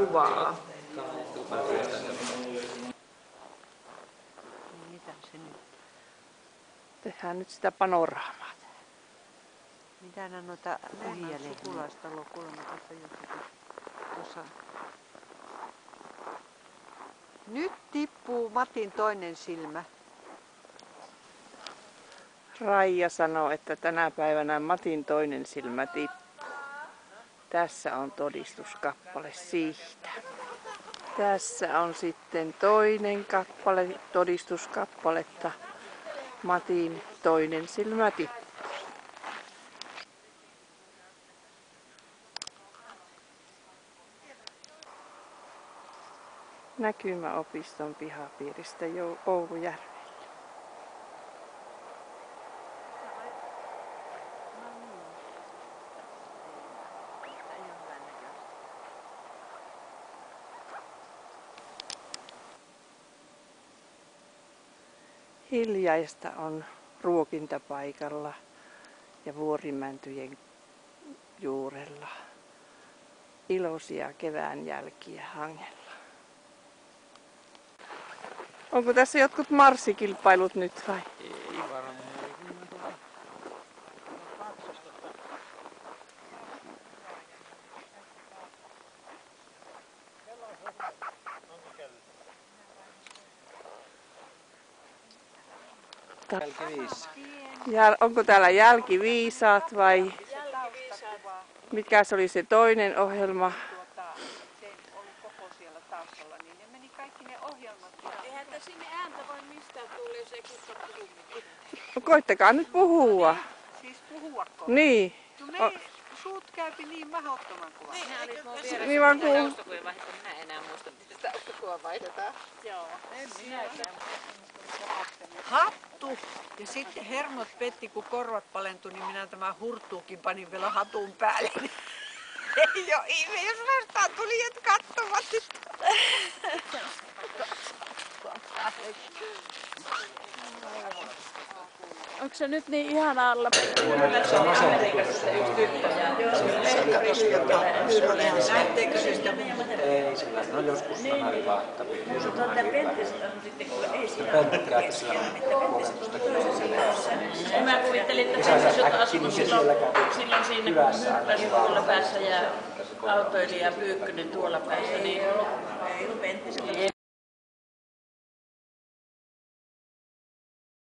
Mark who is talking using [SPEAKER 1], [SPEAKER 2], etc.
[SPEAKER 1] kuvaa.
[SPEAKER 2] Mitä se nyt?
[SPEAKER 1] Tehdään nyt sitä panoraamaa.
[SPEAKER 2] Mitä nämä noita hyviä sukulaistaloa kuulemma tässä jossakin tuossa. Nyt tippuu Matin toinen silmä.
[SPEAKER 1] Raija sanoo, että tänä päivänä Matin toinen silmä tippuu. Tässä on todistuskappale siitä. Tässä on sitten toinen kappale todistuskappaletta. Matin toinen silmä tippuu. Näkymä opiston pihapiiristä Oulujärvellä. Hiljaista on ruokintapaikalla ja vuorimäntyjen juurella. Iloisia kevään jälkiä hangella. Onko tässä jotkut marssikilpailut nyt vai?
[SPEAKER 3] Ei varmaan.
[SPEAKER 1] Onko täällä jälkiviisaat vai mikä se oli se toinen ohjelma?
[SPEAKER 2] Se oli koko siellä taustalla, niin ne meni kaikki ne ohjelmat.
[SPEAKER 4] Eihän tässä sinne ääntä voi mistään tulla, jos ei kukaan puhu mitään.
[SPEAKER 1] No, koittakaa nyt puhua.
[SPEAKER 2] Siis puhuako?
[SPEAKER 1] Niin.
[SPEAKER 2] Suut käypi niin mahdottoman kovaa.
[SPEAKER 4] Sinä olit mun
[SPEAKER 1] Niin vaan
[SPEAKER 4] vieressä taustakuvan vaihdetta, minä en enää muista, miten sitä taustakuvan vaihdetaan. Joo.
[SPEAKER 2] En minäkään. Hattu! Ja sitten hermot petti, kun korvat palentui, niin minä tämän hurttuukin panin vielä hatun päälle. Ei oo ihme, jos vastaan tulijat katsomaan.
[SPEAKER 4] Onko se nyt niin ihana alla?
[SPEAKER 2] Näettekö se sitä mun?
[SPEAKER 3] Ei sillä, no joskus vähän rivahtavia.
[SPEAKER 4] Mä kuvittelin, että Pentisot asui silloin siinä Myrkpäs tuolla päässä ja autoilija Pyykkönen tuolla päässä. Niin